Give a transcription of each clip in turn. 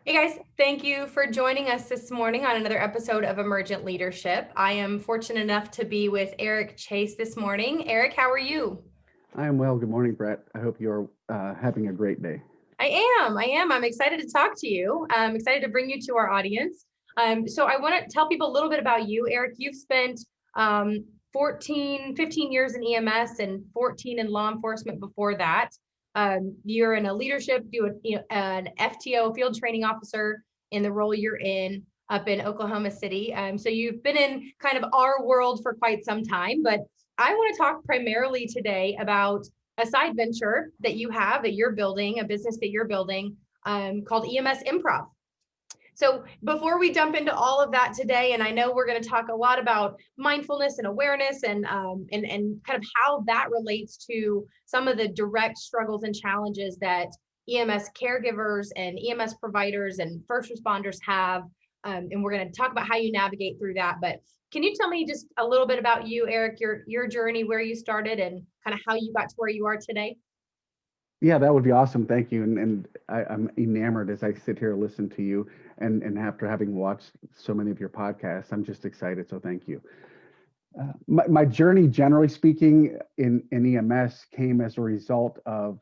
Hey guys, thank you for joining us this morning on another episode of Emergent Leadership. I am fortunate enough to be with Eric Chase this morning. Eric, how are you? I am well. Good morning, Brett. I hope you're having a great day. I am. I'm excited to talk to you. I'm excited to bring you to our audience. So I want to tell people a little bit about you. Eric, you've spent 15 years in EMS and 14 in law enforcement before that. You're in a leadership, an FTO, field training officer, in the role you're in up in Oklahoma City. So you've been in kind of our world for quite some time, but I want to talk primarily today about a side venture that you have, that you're building, a business that you're building, called EMS Improv. So before we jump into all of that today, and I know we're going to talk a lot about mindfulness and awareness and kind of how that relates to some of the direct struggles and challenges that EMS caregivers and EMS providers and first responders have. And we're going to talk about how you navigate through that. But can you tell me just a little bit about you, Eric, your journey, where you started, and kind of how you got to where you are today? Yeah, that would be awesome. Thank you. I'm enamored as I sit here and listen to you. And after having watched so many of your podcasts, I'm just excited. So thank you. My journey, generally speaking, in EMS came as a result of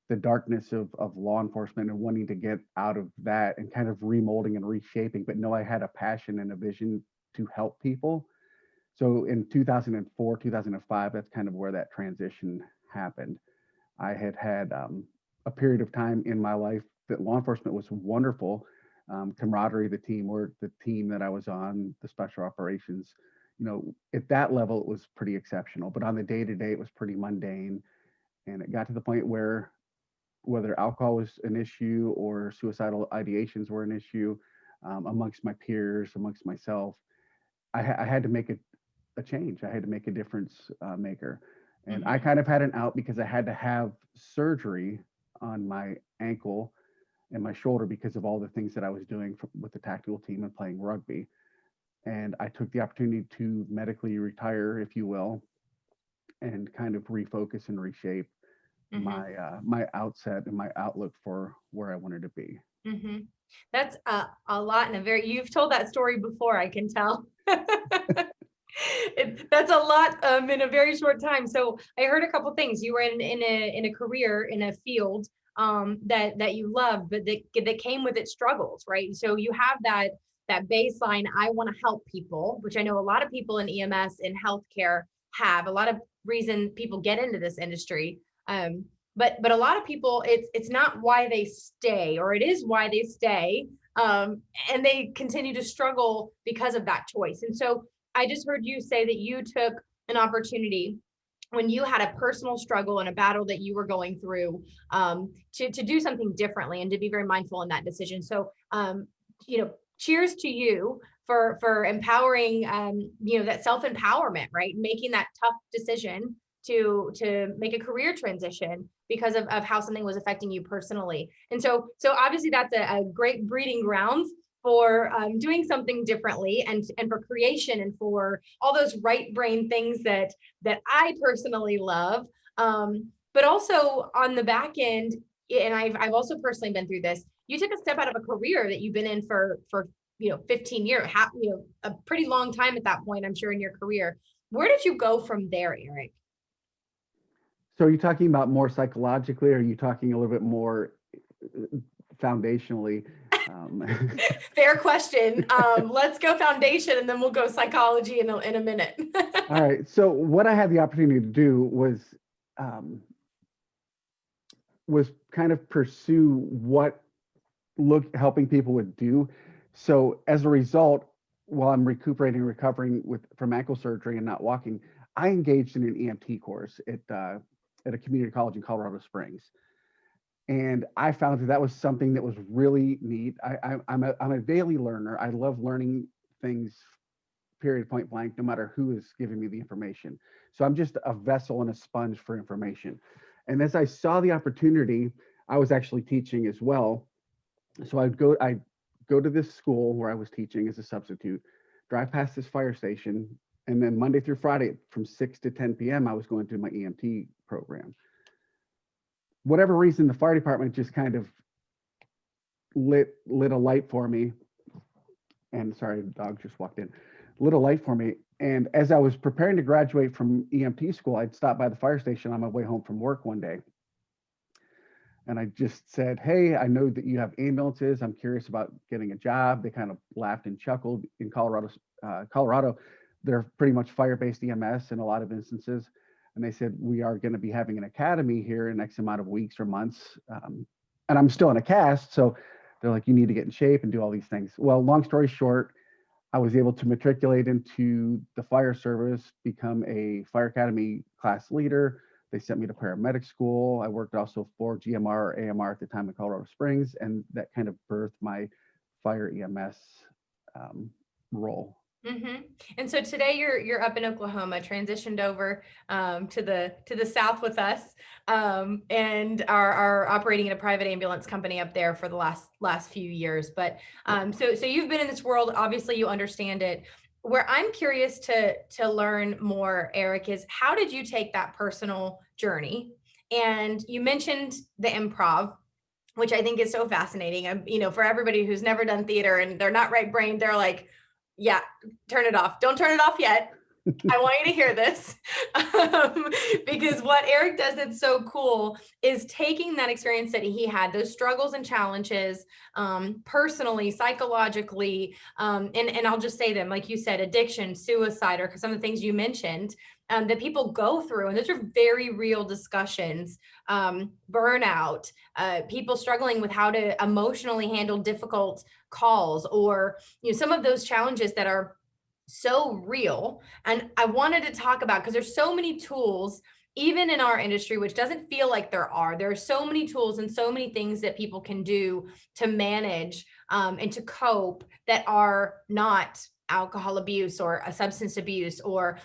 the darkness of law enforcement and wanting to get out of that and kind of remolding and reshaping. But no, I had a passion and a vision to help people. So in 2004, 2005, that's kind of where that transition happened. I had a period of time in my life that law enforcement was wonderful. Camaraderie, the teamwork, the team that I was on, the special operations, at that level, it was pretty exceptional. But on the day to day, it was pretty mundane. And it got to the point where whether alcohol was an issue or suicidal ideations were an issue amongst my peers, amongst myself, I had to make a change. I had to make a difference maker. And I kind of had an out because I had to have surgery on my ankle and my shoulder because of all the things that I was doing with the tactical team and playing rugby. And I took the opportunity to medically retire, if you will, and kind of refocus and reshape Mm-hmm. my outset and my outlook for where I wanted to be. Mm-hmm. That's a lot, and you've told that story before, I can tell. That's a lot in a very short time. So I heard a couple things. You were in a career in a field that you loved, but that came with its struggles, right? So you have that baseline. I want to help people, which I know a lot of people in EMS and healthcare have. A lot of reason people get into this industry. But a lot of people, it's not why they stay, or it is why they stay, and they continue to struggle because of that choice. And so I just heard you say that you took an opportunity when you had a personal struggle and a battle that you were going through, to do something differently and to be very mindful in that decision. So, cheers to you for empowering, that self-empowerment, right? Making that tough decision to make a career transition because of how something was affecting you personally. And so obviously that's a great breeding grounds for doing something differently, and for creation, and for all those right brain things that I personally love. But also on the back end, and I've also personally been through this. You took a step out of a career that you've been in for 15 years, a pretty long time at that point, I'm sure, in your career. Where did you go from there, Eric? So are you talking about more psychologically, or are you talking a little bit more foundationally? Fair question. Let's go foundation, and then we'll go psychology in a minute. All right. So what I had the opportunity to do was kind of pursue what helping people would do. So as a result, while I'm recovering from ankle surgery and not walking, I engaged in an EMT course at a community college in Colorado Springs. And I found that was something that was really neat. I'm a daily learner. I love learning things, period, point blank, no matter who is giving me the information. So I'm just a vessel and a sponge for information. And as I saw the opportunity, I was actually teaching as well. So I'd go to this school where I was teaching as a substitute, drive past this fire station, and then Monday through Friday from 6 to 10 p.m., I was going through my EMT program. Whatever reason, the fire department just kind of lit a light for me. And sorry, the dog just walked in. Lit a light for me. And as I was preparing to graduate from EMT school, I'd stopped by the fire station on my way home from work one day. And I just said, "Hey, I know that you have ambulances. I'm curious about getting a job." They kind of laughed and chuckled. In Colorado, they're pretty much fire-based EMS in a lot of instances. And they said, "We are going to be having an academy here in X amount of weeks or months." And I'm still in a cast. So they're like, "You need to get in shape and do all these things." Well, long story short, I was able to matriculate into the fire service, become a fire academy class leader. They sent me to paramedic school. I worked also for GMR or AMR at the time in Colorado Springs, and that kind of birthed my fire EMS role. Mm-hmm. And so today you're up in Oklahoma, transitioned over to the south with us, and are operating in a private ambulance company up there for the last few years. But so you've been in this world. Obviously, you understand it. Where I'm curious to learn more, Eric, is how did you take that personal journey? And you mentioned the improv, which I think is so fascinating. For everybody who's never done theater and they're not right brained, they're like, yeah, turn it off. Don't turn it off yet. I want you to hear this. Because what Eric does that's so cool is taking that experience that he had, those struggles and challenges, personally, psychologically, and I'll just say them, like you said, addiction, suicide, or some of the things you mentioned, that people go through. And those are very real discussions. Burnout, people struggling with how to emotionally handle difficult calls, or some of those challenges that are so real. And I wanted to talk about, because there's so many tools even in our industry, which doesn't feel like there are so many tools and so many things that people can do to manage and to cope that are not alcohol abuse or a substance abuse or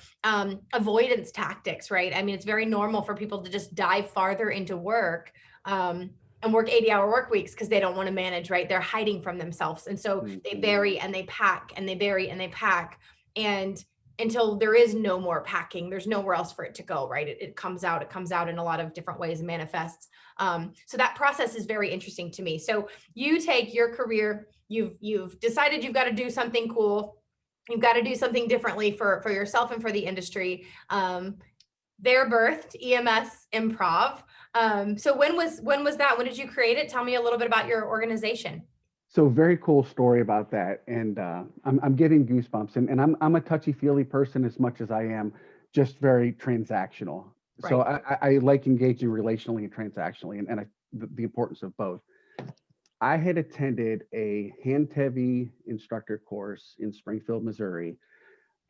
avoidance tactics, right? I mean, it's very normal for people to just dive farther into work and work 80-hour work weeks because they don't want to manage, right? They're hiding from themselves. And so they bury and they pack and they bury and they pack. And until there is no more packing, there's nowhere else for it to go, right? It comes out in a lot of different ways and manifests. So that process is very interesting to me. So you take your career, you've decided you've got to do something cool. You've got to do something differently for yourself and for the industry. They're birthed EMS Improv. So when was that? When did you create it? Tell me a little bit about your organization. So very cool story about that. And I'm getting goosebumps, and I'm a touchy-feely person as much as I am just very transactional. Right. So I like engaging relationally and transactionally, and the importance of both. I had attended a hand-heavy instructor course in Springfield, Missouri,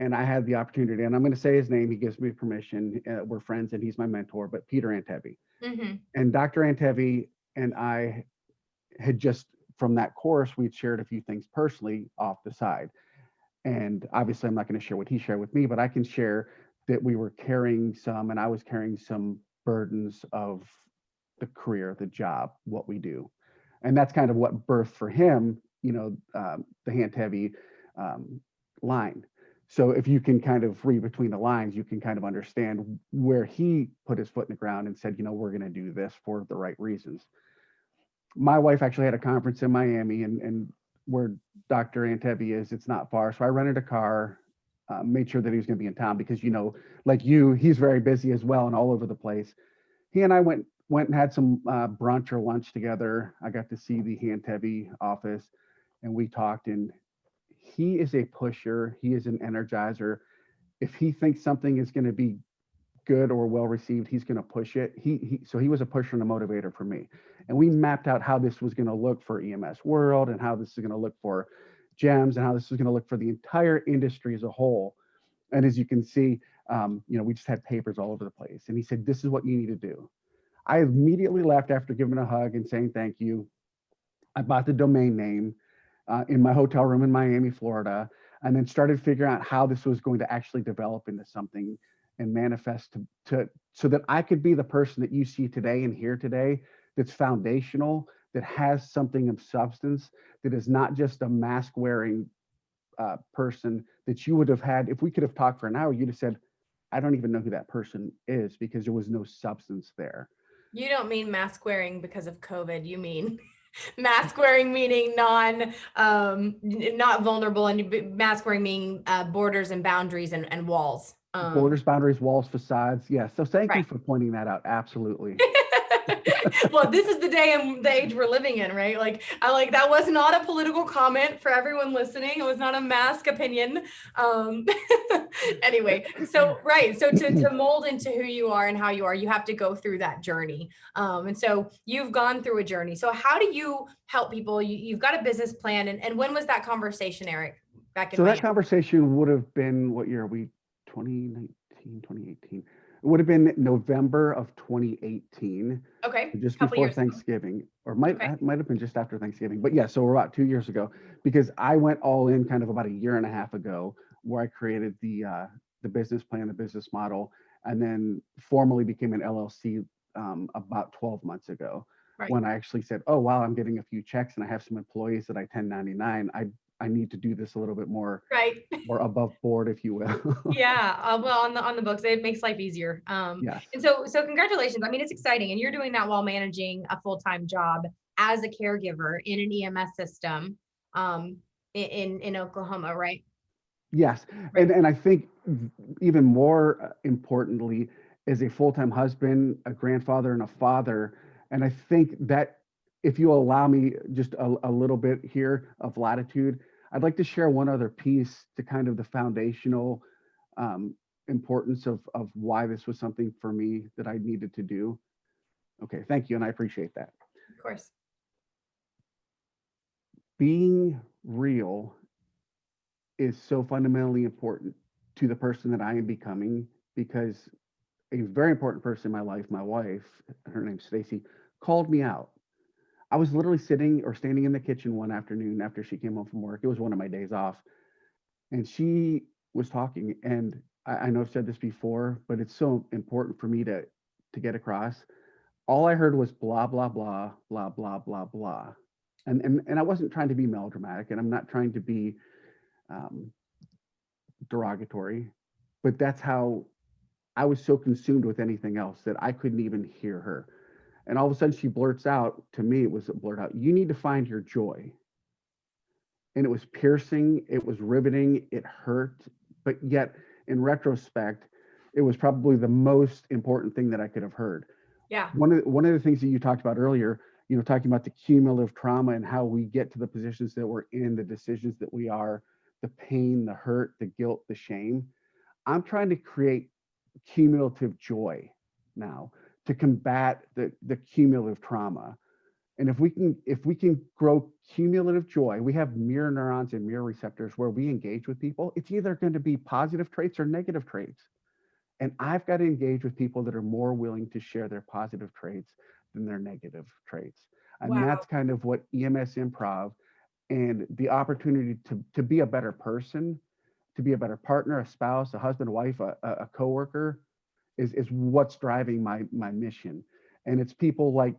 and I had the opportunity, and I'm going to say his name, he gives me permission, we're friends and he's my mentor, but Peter Antevi. Mm-hmm. And Dr. Antevi and I had just, from that course, we'd shared a few things personally off the side. And obviously I'm not going to share what he shared with me, but I can share that we were carrying some, and I was carrying some burdens of the career, the job, what we do. And that's kind of what birthed for him, the hand-heavy line. So if you can kind of read between the lines, you can kind of understand where he put his foot in the ground and said, we're going to do this for the right reasons. My wife actually had a conference in Miami, and where Dr. Antevi is, it's not far. So I rented a car, made sure that he was going to be in town because, like you, he's very busy as well and all over the place. He and I went and had some brunch or lunch together. I got to see the Antevi office, and we talked, and he is a pusher. He is an energizer. If he thinks something is going to be good or well received, he's going to push it. So he was a pusher and a motivator for me. And we mapped out how this was going to look for EMS world, and how this is going to look for GEMS, and how this is going to look for the entire industry as a whole. And as you can see, we just had papers all over the place. And he said, "This is what you need to do." I immediately left after giving a hug and saying thank you. I bought the domain name in my hotel room in Miami, Florida, and then started figuring out how this was going to actually develop into something and manifest so that I could be the person that you see today and hear today, that's foundational, that has something of substance, that is not just a mask wearing person that you would have had. If we could have talked for an hour, you'd have said, "I don't even know who that person is," because there was no substance there. You don't mean mask wearing because of COVID. You mean Mask wearing meaning not vulnerable, and mask wearing meaning borders and boundaries and walls. Borders, boundaries, walls, facades. Yes. So thank you Right. for pointing that out. Absolutely. Well, this is the day and the age we're living in, right? Like, that was not a political comment for everyone listening. It was not a mask opinion. Um, anyway, so right. So to mold into who you are and how you are, you have to go through that journey. And so you've gone through a journey. So how do you help people? You've got a business plan. And when was that conversation, Eric, back in So that Miami? conversation would have been, what year are we? 2019, 2018. It would have been November of 2018, Okay. just A couple before years ago. Thanksgiving, or Okay. might have been just after Thanksgiving. But yeah, so we're about 2 years ago, because I went all in kind of about a year and a half ago, where I created the business plan, the business model, and then formally became an LLC about 12 months ago, Right. when I actually said, "Oh wow, I'm getting a few checks and I have some employees that I 1099. I need to do this a little bit more Right. above board, if you will." Yeah, well, on the books, it makes life easier. Yes. And so congratulations. I mean, it's exciting, and you're doing that while managing a full-time job as a caregiver in an EMS system, in Oklahoma, right? Yes. Right. And I think even more importantly, as a full-time husband, a grandfather, and a father, and I think that, if you allow me just a little bit here of latitude, I'd like to share one other piece to kind of the foundational um, importance of why this was something for me that I needed to do. Okay, thank you, and I appreciate that. Of course. Being real is so fundamentally important to the person that I am becoming, because a very important person in my life, my wife, her name's Stacy, called me out. I was literally sitting or standing in the kitchen one afternoon after she came home from work. It was one of my days off. And she was talking. And I know I've said this before, but it's so important for me to get across. All I heard was blah, blah, blah, blah, blah, blah, blah. And I wasn't trying to be melodramatic, and I'm not trying to be um, derogatory, but that's how I was so consumed with anything else that I couldn't even hear her. And all of a sudden she blurts out, to me, it was a blurt out, "You need to find your joy." And it was piercing, it was riveting, it hurt, but yet in retrospect, it was probably the most important thing that I could have heard. Yeah. One of the things that you talked about earlier, talking about the cumulative trauma and how we get to the positions that we're in, the decisions that we are, the pain, the hurt, the guilt, the shame. I'm trying to create cumulative joy now to combat the cumulative trauma. And if we can grow cumulative joy, we have mirror neurons and mirror receptors where we engage with people. It's either going to be positive traits or negative traits. And I've got to engage with people that are more willing to share their positive traits than their negative traits. And Wow. that's kind of what EMS Improv and the opportunity to be a better person, to be a better partner, a spouse, a husband, a wife, a coworker, is what's driving my mission. And it's people like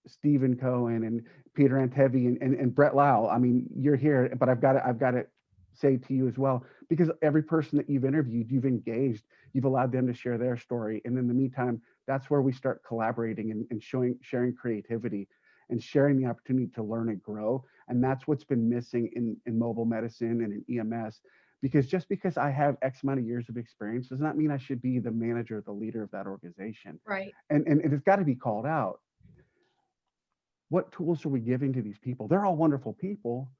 Stephen Cohen and Peter Antevi and Brett Lau. I mean, you're here, but I've got to say to you as well, because every person that you've interviewed, you've engaged, you've allowed them to share their story. And in the meantime, that's where we start collaborating and sharing creativity and sharing the opportunity to learn and grow. And that's what's been missing in mobile medicine and in EMS, because just because I have X amount of years of experience does not mean I should be the manager, the leader of that organization. Right. And it's got to be called out. What tools are we giving to these people? They're all wonderful people.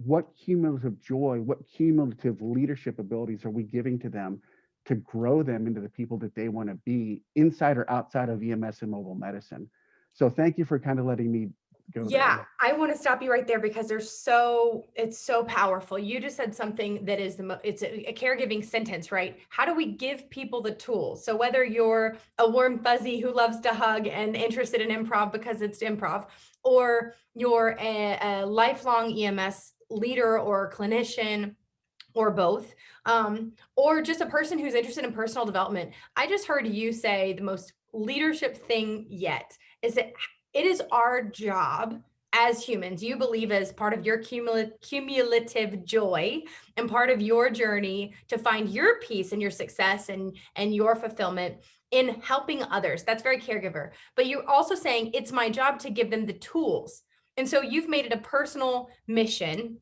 What cumulative joy, what cumulative leadership abilities are we giving to them to grow them into the people that they want to be, inside or outside of EMS and mobile medicine? So thank you for kind of letting me go Yeah, there. I want to stop you right there because it's so powerful. You just said something that is it's a caregiving sentence, right? How do we give people the tools? So whether you're a warm fuzzy who loves to hug and interested in improv because it's improv, or you're a lifelong EMS leader or clinician, or both, or just a person who's interested in personal development. I just heard you say the most leadership thing yet is that it is our job as humans, you believe, as part of your cumulative joy and part of your journey to find your peace and your success and your fulfillment in helping others. That's very caregiver. But you're also saying it's my job to give them the tools. And so you've made it a personal mission,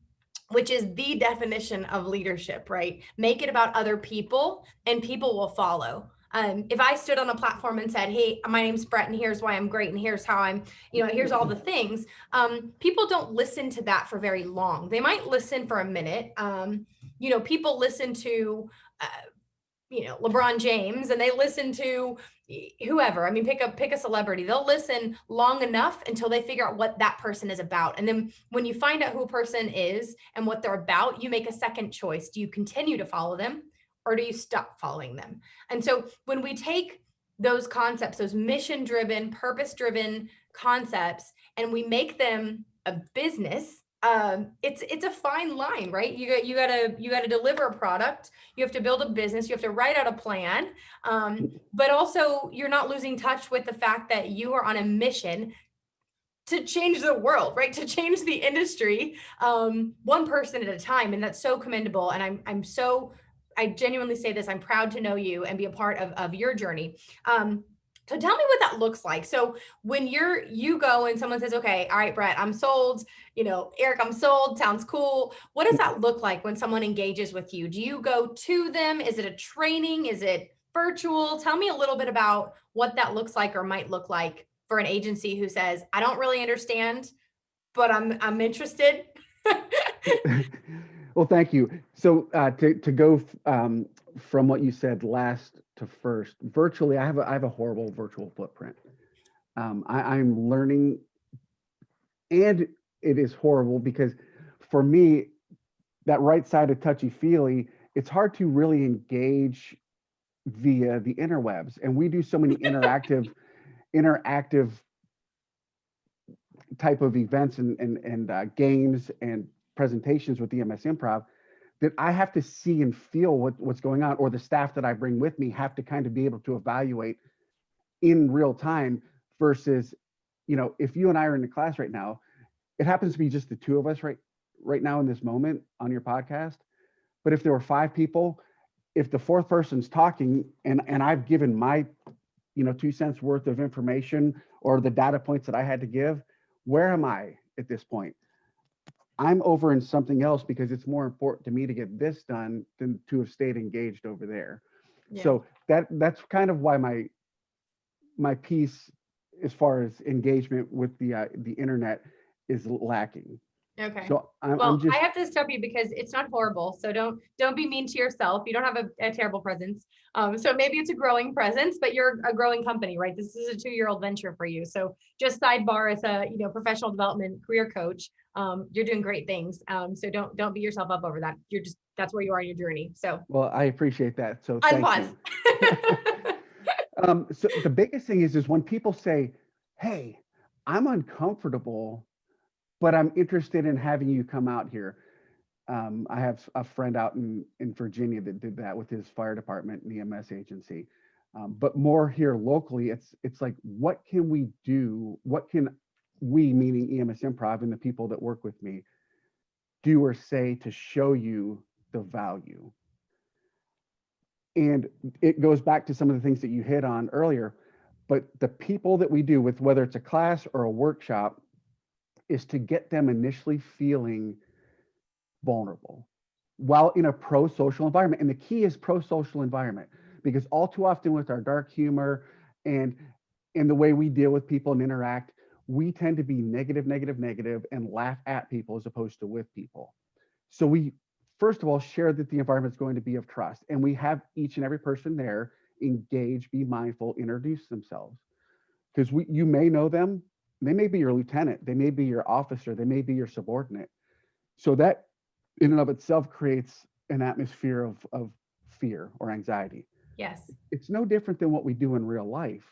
which is the definition of leadership, right? Make it about other people and people will follow. If I stood on a platform and said, hey, my name's Brett and here's why I'm great and here's how I'm, here's all the things, people don't listen to that for very long. They might listen for a minute. People listen to, LeBron James and they listen to whoever. I mean, pick a celebrity. They'll listen long enough until they figure out what that person is about. And then when you find out who a person is and what they're about, you make a second choice. Do you continue to follow them or do you stop following them? And so when we take those concepts, those mission-driven, purpose-driven concepts, and we make them a business, it's a fine line, right? You gotta deliver a product, you have to build a business, you have to write out a plan, but also you're not losing touch with the fact that you are on a mission to change the world, right? To change the industry, one person at a time, and that's so commendable. And I genuinely say this, I'm proud to know you and be a part of your journey. So tell me what that looks like. So when you go and someone says, okay, all right, Brett, I'm sold, Eric, I'm sold, sounds cool. What does that look like when someone engages with you? Do you go to them? Is it a training? Is it virtual? Tell me a little bit about what that looks like or might look like for an agency who says, I don't really understand, but I'm interested. Well, thank you. So to go from what you said last to first, virtually, I have a horrible virtual footprint. I'm learning, and it is horrible because for me, that right side of touchy-feely, it's hard to really engage via the interwebs. And we do so many interactive type of events and games and presentations with EMS Improv that I have to see and feel what's going on, or the staff that I bring with me have to kind of be able to evaluate in real time versus, if you and I are in the class right now, it happens to be just the two of us right now in this moment on your podcast. But if there were 5 people, if the 4th person's talking and I've given my 2 cents worth of information or the data points that I had to give, where am I at this point? I'm over in something else because it's more important to me to get this done than to have stayed engaged over there. Yeah. So that's kind of why my piece as far as engagement with the internet is lacking. Okay. So I have to stop you because it's not horrible. So don't be mean to yourself. You don't have a terrible presence. So maybe it's a growing presence, but you're a growing company, right? This is a 2-year-old venture for you. So just sidebar as a professional development career coach, you're doing great things. So don't beat yourself up over that. That's where you are in your journey. So well, I appreciate that. So thank you. So the biggest thing is when people say, "Hey, I'm uncomfortable, but I'm interested in having you come out here." I have a friend out in Virginia that did that with his fire department and EMS agency. But more here locally, it's like, what can we do? What can we, meaning EMS Improv and the people that work with me, do or say to show you the value? And it goes back to some of the things that you hit on earlier, but the people that we do with, whether it's a class or a workshop, is to get them initially feeling vulnerable while in a pro-social environment. And the key is pro-social environment, because all too often with our dark humor and the way we deal with people and interact, we tend to be negative and laugh at people as opposed to with people. So we, first of all, share that the environment is going to be of trust, and we have each and every person there engage, be mindful, introduce themselves, because you may know them. They may be your lieutenant, they may be your officer, they may be your subordinate. So that in and of itself creates an atmosphere of fear or anxiety. Yes. It's no different than what we do in real life,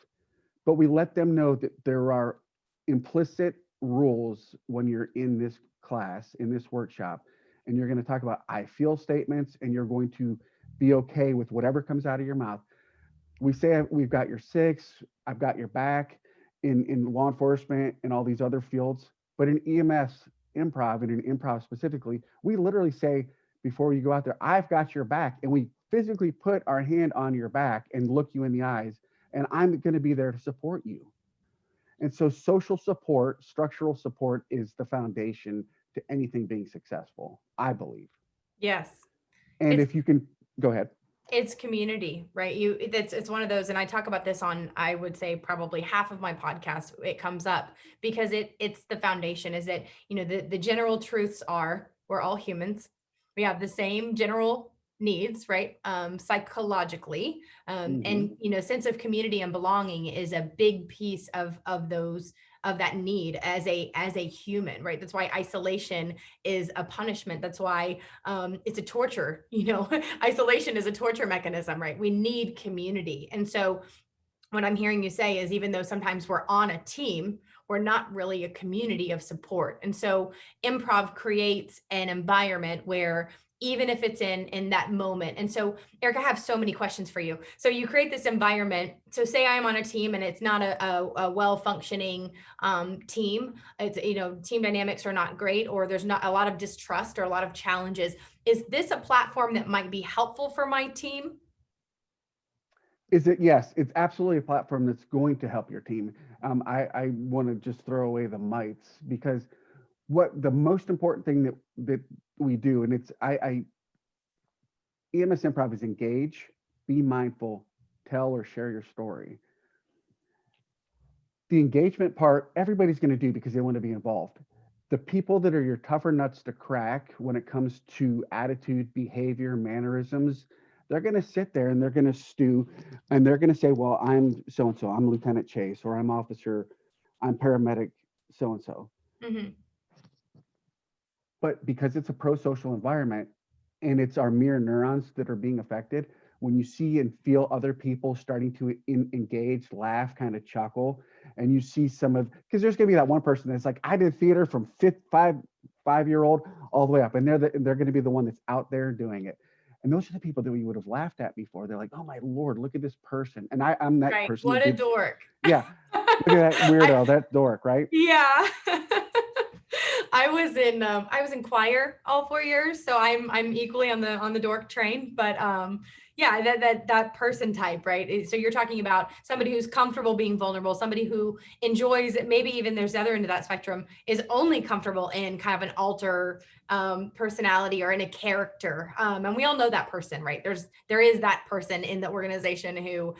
but we let them know that there are implicit rules when you're in this class, in this workshop, and you're going to talk about I feel statements, and you're going to be okay with whatever comes out of your mouth. We say, we've got your 6, I've got your back in law enforcement and all these other fields, but in EMS Improv and in Improv specifically, we literally say, before you go out there, I've got your back, and we physically put our hand on your back and look you in the eyes, and I'm going to be there to support you. And so social support, structural support is the foundation to anything being successful, I believe. Yes. And It's if you can, go ahead. it's community, right? It's one of those, and I talk about this on, I would say, probably half of my podcast. It comes up because it's the foundation. Is that, the general truths are we're all humans. We have the same general needs, right? Psychologically, Hmm. and sense of community and belonging is a big piece of those, of that need as a human, right? That's why isolation is a punishment. That's why it's a torture. Isolation is a torture mechanism, right? We need community. And so what I'm hearing you say is, even though sometimes we're on a team, we're not really a community of support. And so improv creates an environment where, even if it's in that moment. And so, Eric, I have so many questions for you. So you create this environment. So say I'm on a team and it's not a well-functioning team. It's, team dynamics are not great, or there's not a lot of distrust or a lot of challenges. Is this a platform that might be helpful for my team? Is it? Yes, it's absolutely a platform that's going to help your team. I want to just throw away the mites, because what the most important thing that we do, and it's EMS Improv is engage, be mindful, tell or share your story. The engagement part, everybody's going to do because they want to be involved. The people that are your tougher nuts to crack when it comes to attitude, behavior, mannerisms, they're going to sit there and they're going to stew, and they're going to say, well, I'm so and so, I'm Lieutenant Chase, or I'm officer, I'm paramedic so and so. Mm-hmm. But because it's a pro-social environment and it's our mirror neurons that are being affected, when you see and feel other people starting to engage, laugh, kind of chuckle, and you see some of, because there's going to be that one person that's like, I did theater from 5-year old all the way up, and they're going to be the one that's out there doing it. And those are the people that we would have laughed at before. They're like, oh my Lord, look at this person. And I'm that Right. person that What a did, dork. yeah, look at that I, weirdo, that dork, right? yeah. I was in choir all 4 years, so I'm equally on the dork train. But yeah, that person type, right? So you're talking about somebody who's comfortable being vulnerable, somebody who enjoys it. Maybe even there's the other end of that spectrum, is only comfortable in kind of an alter personality or in a character. And we all know that person, right? There is that person in the organization who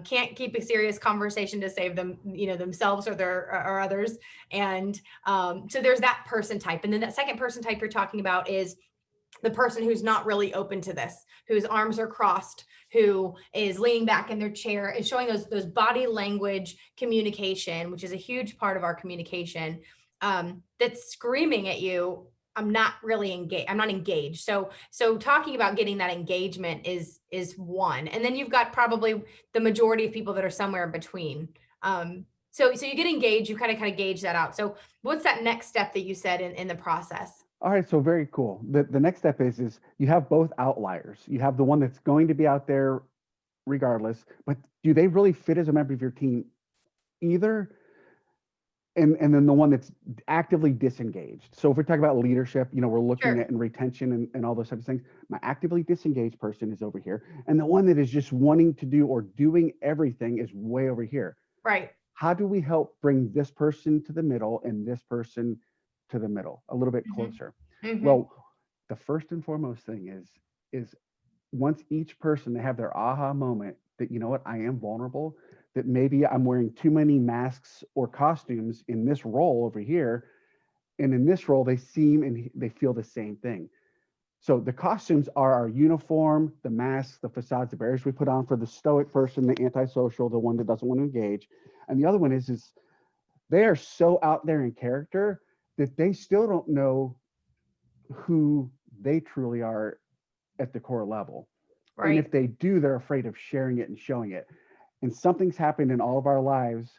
can't keep a serious conversation to save them, themselves or others. And so there's that person type. And then that second person type you're talking about is the person who's not really open to this, whose arms are crossed, who is leaning back in their chair, and showing those body language communication, which is a huge part of our communication, that's screaming at you, I'm not really engaged. I'm not engaged. So talking about getting that engagement is one. And then you've got probably the majority of people that are somewhere in between. So you get engaged, you kind of gauge that out. So what's that next step that you said in the process? All right, so very cool. The next step is you have both outliers. You have the one that's going to be out there regardless, but do they really fit as a member of your team either? And then the one that's actively disengaged. So if we're talking about leadership, we're looking Sure. at and retention and all those types of things. My actively disengaged person is over here, and the one that is just wanting to do or doing everything is way over here. Right. How do we help bring this person to the middle and this person to the middle, a little bit Mhm. closer? Mhm. Well, the first and foremost thing is once each person, they have their aha moment that, you know what, I am vulnerable, that maybe I'm wearing too many masks or costumes in this role over here, and in this role they seem and they feel the same thing. So the costumes are our uniform, the masks, the facades, the barriers we put on for the stoic person, the antisocial, the one that doesn't want to engage. And the other one is they are so out there in character that they still don't know who they truly are at the core level. And Right. if they do, they're afraid of sharing it and showing it. And something's happened in all of our lives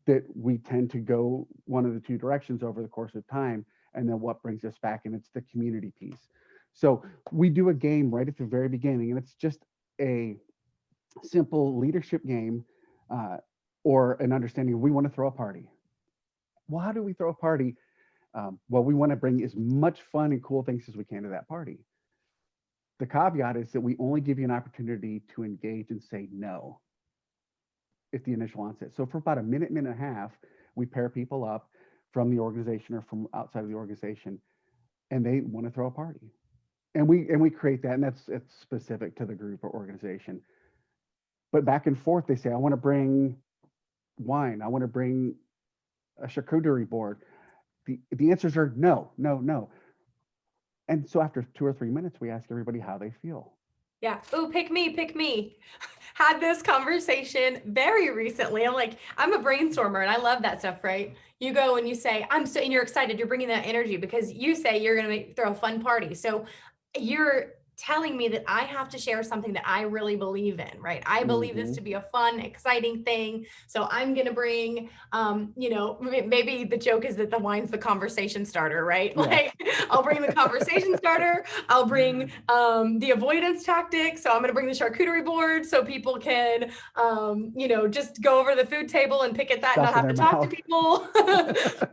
that we tend to go one of the two directions over the course of time. And then what brings us back? And it's the community piece. So we do a game right at the very beginning, and it's just a simple leadership game, uh, or an understanding. We want to throw a party. Well, how do we throw a party? Well, we want to bring as much fun and cool things as we can to that party. The caveat is that we only give you an opportunity to engage and say no at the initial onset. So for about a minute and a half, We pair people up from the organization or from outside of the organization, and they want to throw a party. And we create that, and it's specific to the group or organization. But back and forth, they say, I want to bring wine. I want to bring a charcuterie board. The answers are no, no, no. And so after 2 or 3 minutes, we ask everybody how they feel. Yeah. Oh, pick me, pick me. Had this conversation very recently. I'm like, I'm a brainstormer and I love that stuff, right? You go and you say, and you're excited, you're bringing that energy because you say you're going to throw a fun party. So you're telling me that I have to share something that I really believe in, right? I believe this to be a fun, exciting thing. So I'm going to bring, maybe the joke is that the wine's the conversation starter, right? Yeah. Like I'll bring the conversation starter. I'll bring the avoidance tactic. So I'm going to bring the charcuterie board so people can, just go over the food table and pick at that and not have to talk to people.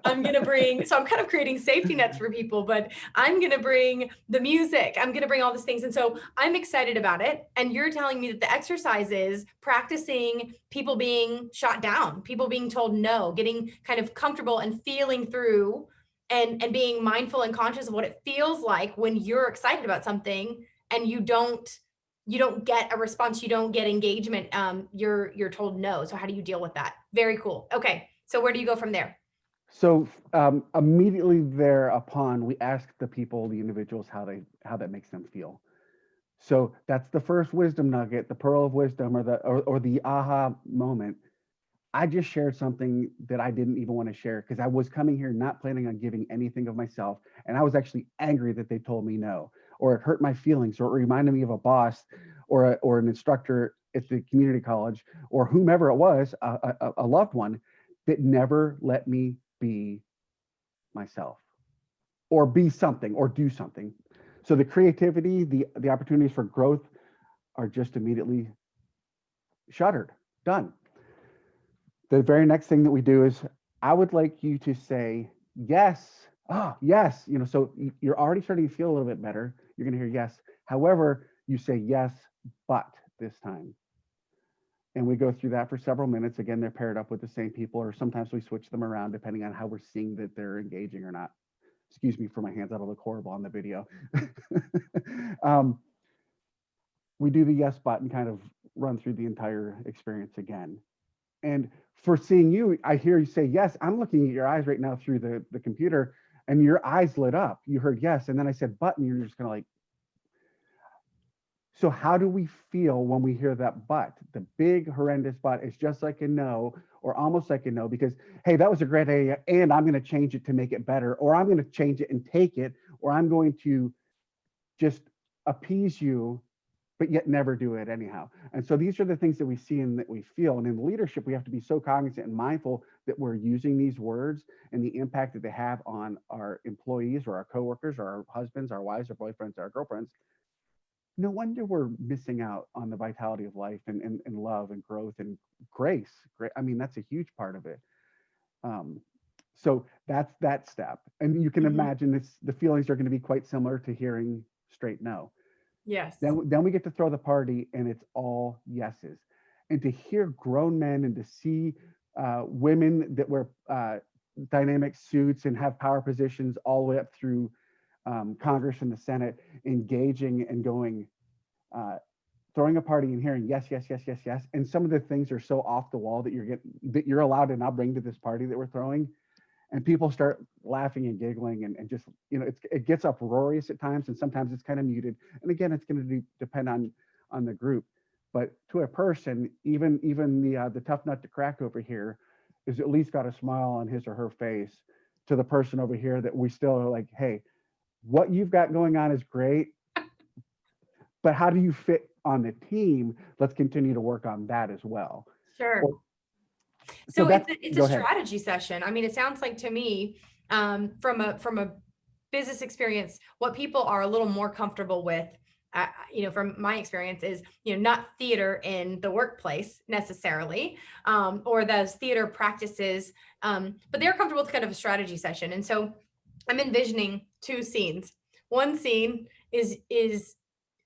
I'm kind of creating safety nets for people, but I'm going to bring the music. I'm going to bring all these things. And so I'm excited about it. And you're telling me that the exercise is practicing people being shot down, people being told no, getting kind of comfortable and feeling through and being mindful and conscious of what it feels like when you're excited about something and you don't get a response, you don't get engagement. You're told no. So how do you deal with that? Very cool. Okay. So where do you go from there? So immediately thereupon, we ask the people, the individuals, how that makes them feel. So that's the first wisdom nugget, the pearl of wisdom, or the aha moment. I just shared something that I didn't even want to share because I was coming here not planning on giving anything of myself, and I was actually angry that they told me no, or it hurt my feelings, or it reminded me of a boss, or an instructor at the community college, or whomever it was, a loved one that never let me be myself, or be something, or do something. So the creativity, the opportunities for growth are just immediately shuttered, done. The very next thing that we do is, I would like you to say yes. Yes. So you're already starting to feel a little bit better. You're going to hear yes. However, you say yes, but this time. And we go through that for several minutes. Again, they're paired up with the same people, or sometimes we switch them around depending on how we're seeing that they're engaging or not. Excuse me for my hands, that'll look horrible on the video. We do the yes button, kind of run through the entire experience again. And for seeing you, I hear you say yes. I'm looking at your eyes right now through the computer, and your eyes lit up. You heard yes, and then I said but, and you're just kind of like. So how do we feel when we hear that but? The big horrendous but is just like a no, or almost like a no, because hey, that was a great idea, and I'm going to change it to make it better, or I'm going to change it and take it, or I'm going to just appease you, but yet never do it anyhow. And so these are the things that we see and that we feel. And in leadership, we have to be so cognizant and mindful that we're using these words and the impact that they have on our employees or our coworkers or our husbands, our wives, our boyfriends, our girlfriends. No wonder we're missing out on the vitality of life and love and growth and grace. I mean, that's a huge part of it. So that's that step. And you can imagine the feelings are going to be quite similar to hearing straight no. Yes. Then we get to throw the party, and it's all yeses. And to hear grown men and to see women that wear dynamic suits and have power positions all the way up through Congress and the Senate engaging and going, throwing a party and hearing yes, yes, yes, yes, yes. And some of the things are so off the wall that you're allowed to now bring to this party that we're throwing. And people start laughing and giggling and just, it gets uproarious at times, and sometimes it's kind of muted. And again, it's going to depend on the group. But to a person, even the tough nut to crack over here is at least got a smile on his or her face to the person over here that we still are like, hey, what you've got going on is great, but how do you fit on the team? Let's continue to work on that as well. Sure. So it's a strategy session. I mean, it sounds like to me, from a business experience, what people are a little more comfortable with, from my experience is, not theater in the workplace necessarily, or those theater practices, but they're comfortable with kind of a strategy session. And so I'm envisioning two scenes. One scene is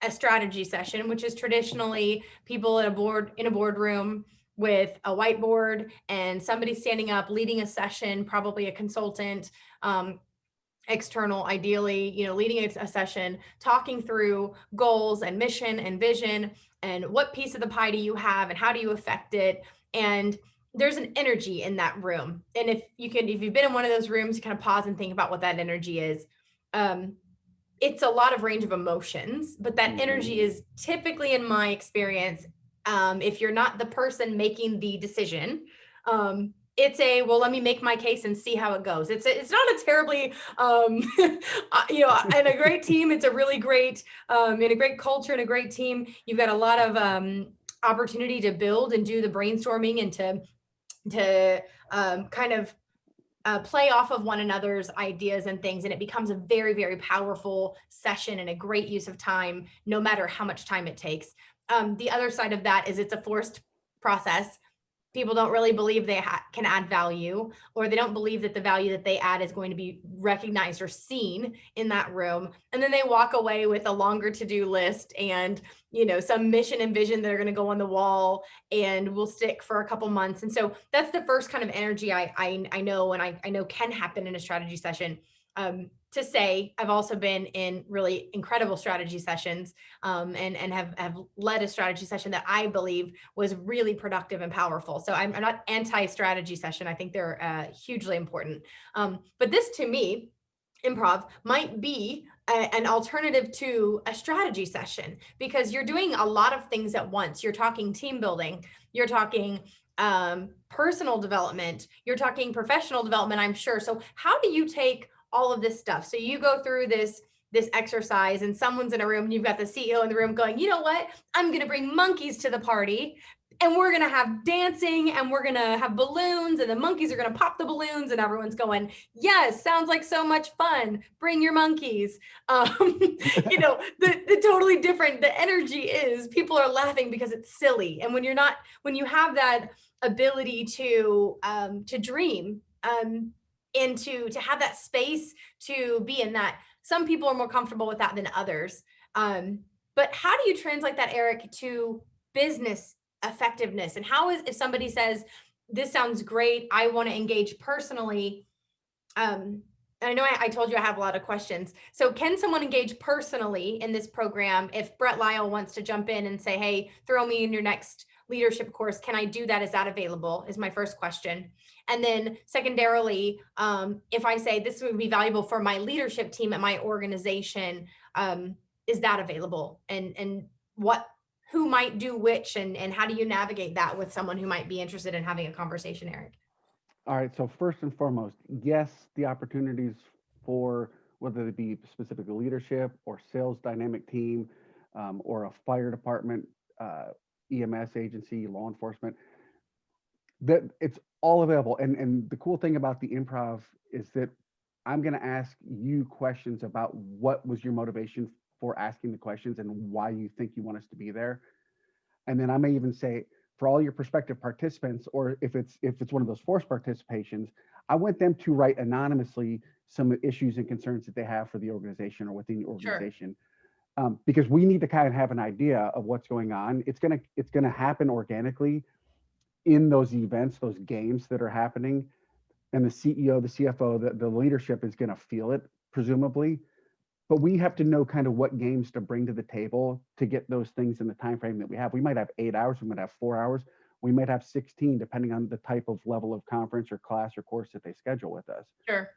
a strategy session, which is traditionally people in a boardroom, with a whiteboard and somebody standing up, leading a session, probably a consultant, external, ideally, leading a session, talking through goals and mission and vision and what piece of the pie do you have and how do you affect it. And there's an energy in that room. And if you've been in one of those rooms, you kind of pause and think about what that energy is. It's a lot of range of emotions, but that energy is typically, in my experience, if you're not the person making the decision, it's well, let me make my case and see how it goes. It's not a terribly, and a great team. It's a really great, in a great culture and a great team. You've got a lot of opportunity to build and do the brainstorming and to kind of play off of one another's ideas and things. And it becomes a very, very powerful session and a great use of time, no matter how much time it takes. The other side of that is it's a forced process. People don't really believe they can add value, or they don't believe that the value that they add is going to be recognized or seen in that room. And then they walk away with a longer to-do list and, some mission and vision that are going to go on the wall and will stick for a couple months. And so that's the first kind of energy I know, and I know can happen in a strategy session. To say, I've also been in really incredible strategy sessions, and have led a strategy session that I believe was really productive and powerful. So I'm not anti-strategy session. I think they're hugely important. But this, to me, improv might be an alternative to a strategy session, because you're doing a lot of things at once. You're talking team building, you're talking personal development, you're talking professional development, I'm sure. So how do you take all of this stuff? So you go through this exercise and someone's in a room and you've got the CEO in the room going, you know what? I'm going to bring monkeys to the party and we're going to have dancing and we're going to have balloons and the monkeys are going to pop the balloons and everyone's going, yes, sounds like so much fun. Bring your monkeys. The totally different, the energy is people are laughing because it's silly. And when you have that ability to dream, and to have that space to be in that. Some people are more comfortable with that than others. But how do you translate that, Eric, to business effectiveness? And how is, if somebody says, this sounds great, I want to engage personally. I know I told you I have a lot of questions. So can someone engage personally in this program? If Brett Lyle wants to jump in and say, hey, throw me in your next leadership course, can I do that? Is that available? Is my first question. And then secondarily, if I say this would be valuable for my leadership team at my organization, is that available? And who might do which, and how do you navigate that with someone who might be interested in having a conversation, Eric? All right, so first and foremost, yes, the opportunities for whether it be specific leadership or sales dynamic team, or a fire department, EMS agency, law enforcement, that it's all available. And the cool thing about the improv is that I'm going to ask you questions about what was your motivation for asking the questions and why you think you want us to be there. And then I may even say, for all your prospective participants, or if it's one of those forced participations, I want them to write anonymously some issues and concerns that they have for the organization or within the organization. Sure. Because we need to kind of have an idea of what's going on. It's gonna happen organically in those events, those games that are happening, and the CEO, the CFO, the leadership is gonna feel it, presumably. But we have to know kind of what games to bring to the table to get those things in the time frame that we have. We might have 8 hours, we might have 4 hours, we might have 16, depending on the type of level of conference or class or course that they schedule with us. Sure.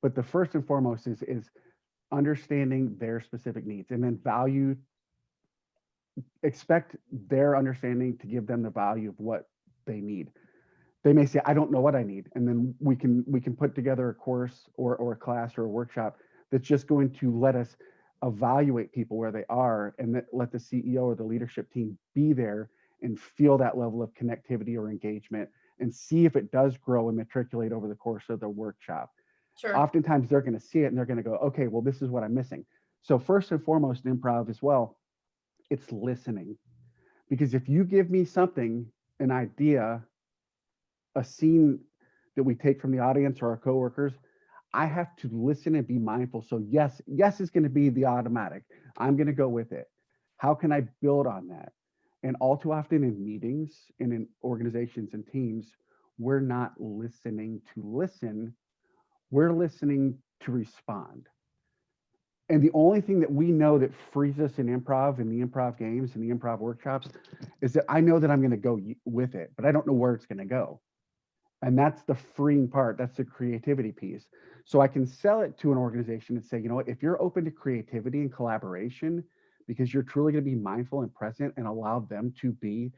But the first and foremost is understanding their specific needs, and then expect their understanding to give them the value of what they need. They may say, I don't know what I need. And then we can put together a course or a class or a workshop that's just going to let us evaluate people where they are, and let the CEO or the leadership team be there and feel that level of connectivity or engagement and see if it does grow and matriculate over the course of the workshop. Sure. Oftentimes they're going to see it and they're going to go, okay, well, this is what I'm missing. So first and foremost in improv as well, it's listening. Because if you give me something, an idea, a scene that we take from the audience or our coworkers, I have to listen and be mindful. So yes is going to be the automatic. I'm going to go with it. How can I build on that? And all too often in meetings and in organizations and teams, we're not listening to listen, we're listening to respond. And the only thing that we know that frees us in improv and the improv games and the improv workshops is that I know that I'm going to go with it, but I don't know where it's going to go. And that's the freeing part. That's the creativity piece. So I can sell it to an organization and say, you know what, if you're open to creativity and collaboration, because you're truly going to be mindful and present and allow them to be,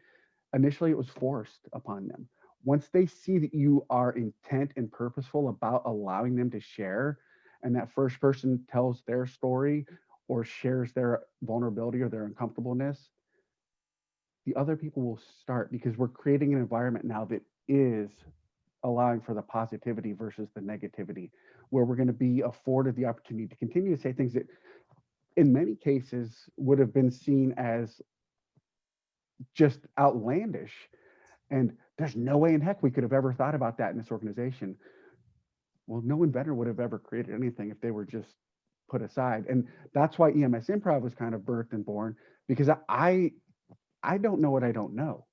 initially it was forced upon them. Once they see that you are intent and purposeful about allowing them to share, and that first person tells their story or shares their vulnerability or their uncomfortableness, the other people will start, because we're creating an environment now that is allowing for the positivity versus the negativity, where we're going to be afforded the opportunity to continue to say things that in many cases would have been seen as just outlandish. And there's no way in heck we could have ever thought about that in this organization. Well, no inventor would have ever created anything if they were just put aside. And that's why EMS Improv was kind of birthed and born, because I don't know what I don't know.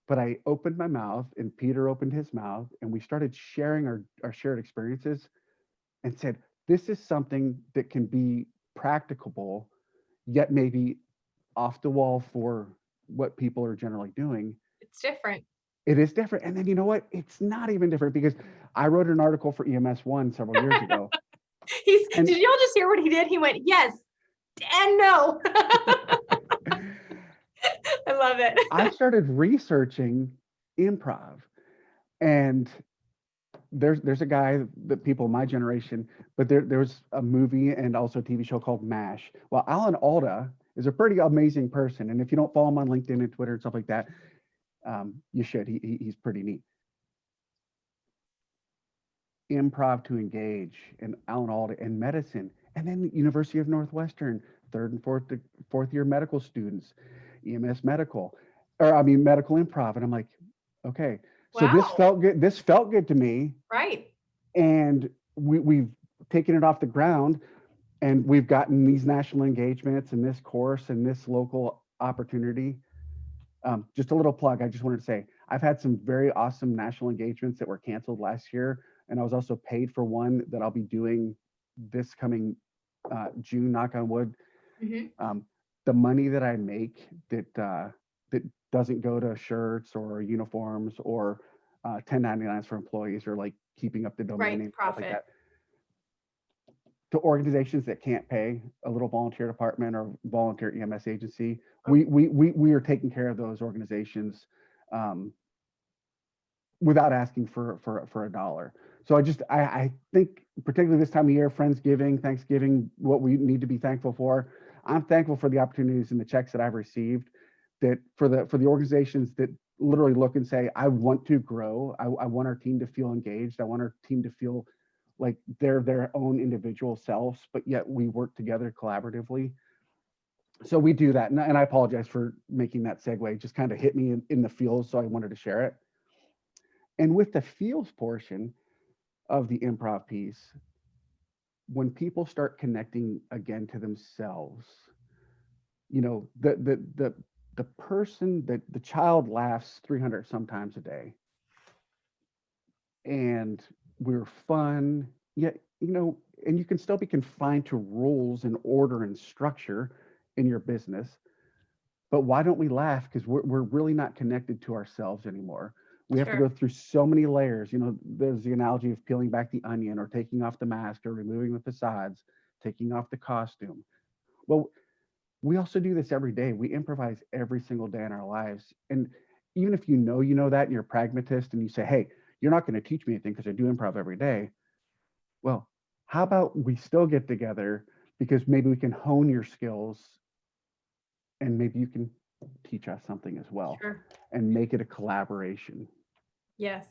But I opened my mouth and Peter opened his mouth and we started sharing our shared experiences and said, this is something that can be practicable, yet maybe off the wall for what people are generally doing. It's different. It is different. And then you know what? It's not even different, because I wrote an article for EMS One several years ago. Did y'all just hear what he did? He went, yes and no. I love it. I started researching improv, and there's a guy that people in my generation, but there was a movie and also a TV show called MASH. Well, Alan Alda is a pretty amazing person, and if you don't follow him on LinkedIn and Twitter and stuff like that, you should. He's pretty neat. Improv to Engage and Alan Alda and medicine, and then the University of Northwestern, third and fourth year medical students, EMS medical, or I mean medical improv, and I'm like, okay, so this felt good. This felt good to me, right? And we've taken it off the ground, and we've gotten these national engagements and this course and this local opportunity. Just a little plug. I just wanted to say I've had some very awesome national engagements that were canceled last year, and I was also paid for one that I'll be doing this coming June. Knock on wood. Mm-hmm. The money that I make that doesn't go to shirts or uniforms or 1099s for employees or like keeping up the domain name, stuff like that, to organizations that can't pay a little volunteer department or volunteer EMS agency. We are taking care of those organizations without asking for a dollar. So I think particularly this time of year, Friendsgiving, Thanksgiving, what we need to be thankful for. I'm thankful for the opportunities and the checks that I've received, that for the organizations that literally look and say, I want to grow. I want our team to feel engaged. I want our team to feel like they're their own individual selves, but yet we work together collaboratively. So we do that. And I apologize for making that segue. It just kind of hit me in the feels, so I wanted to share it. And with the feels portion of the improv piece, when people start connecting again to themselves, you know, the person, that the child laughs 300 sometimes a day, and we're fun, yet, you know, and you can still be confined to rules and order and structure in your business. But why don't we laugh? Because we're really not connected to ourselves anymore. We have to go through so many layers. You know, there's the analogy of peeling back the onion or taking off the mask or removing the facades, taking off the costume. Well, we also do this every day. We improvise every single day in our lives. And even if you know that and you're a pragmatist and you say, hey, you're not going to teach me anything because I do improv every day. Well, how about we still get together, because maybe we can hone your skills and maybe you can teach us something as well, and make it a collaboration. Yes.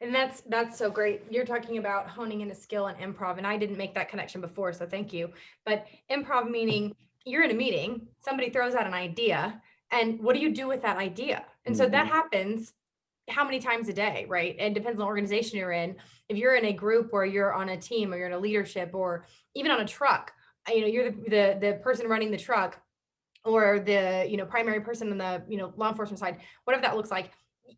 And that's so great. You're talking about honing in a skill in improv, and I didn't make that connection before, so thank you. But improv meaning you're in a meeting, somebody throws out an idea, and what do you do with that idea? And so that happens how many times a day, right? It depends on the organization you're in. If you're in a group or you're on a team or you're in a leadership or even on a truck, you know, you're the person running the truck. or the, primary person on the, law enforcement side, whatever that looks like,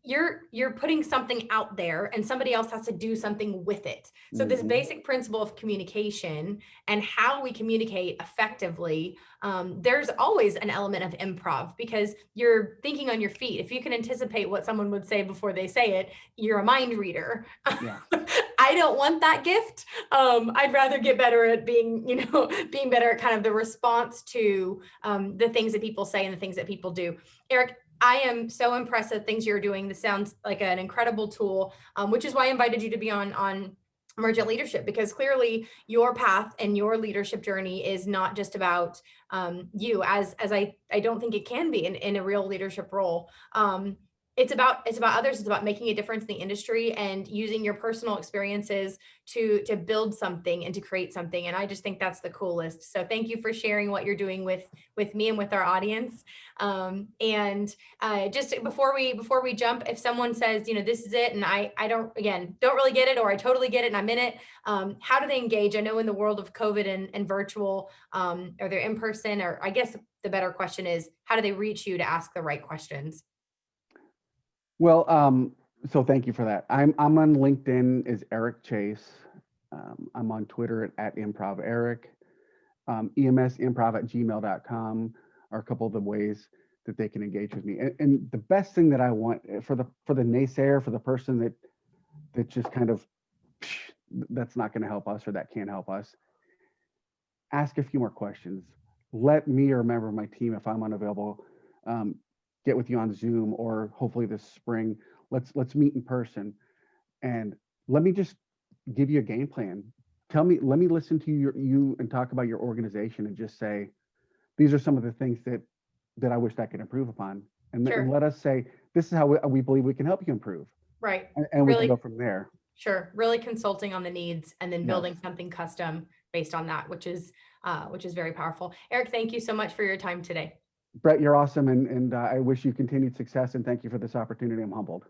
you're putting something out there and somebody else has to do something with it. So this Hmm. basic principle of communication and how we communicate effectively, there's always an element of improv because you're thinking on your feet. If you can anticipate what someone would say before they say it, you're a mind reader. Yeah. I don't want that gift. I'd rather get better at being, being better at kind of the response to the things that people say and the things that people do. Eric, I am so impressed at things you're doing. This sounds like an incredible tool, which is why I invited you to be on Emergent Leadership, because clearly your path and your leadership journey is not just about you, as I don't think it can be in a real leadership role. It's about others. It's about making a difference in the industry and using your personal experiences to build something and to create something. And I just think that's the coolest. So thank you for sharing what you're doing with me and with our audience. And just before we jump, if someone says, this is it, and I don't really get it, or I totally get it and I'm in it, how do they engage? I know in the world of COVID and virtual, are they in person, or I guess the better question is, how do they reach you to ask the right questions? Well, so thank you for that. I'm on LinkedIn as Eric Chase. I'm on Twitter at Improv Eric. emsimprov@gmail.com are a couple of the ways that they can engage with me. And the best thing that I want for the naysayer, for the person that just kind of that's not going to help us or that can't help us, ask a few more questions. Let me or a member of my team, if I'm unavailable, get with you on Zoom, or hopefully this spring, let's meet in person, and let me just give you a game plan. Let me listen to you and talk about your organization, and just say, these are some of the things that I wish I could improve upon. And Sure. let us say, this is how we believe we can help you improve. Right. And we can go Really, from there. sure. Really consulting on the needs and then Yes. building something custom based on that, which is very powerful. Eric, thank you so much for your time today. Brett, you're awesome. And I wish you continued success, and thank you for this opportunity. I'm humbled.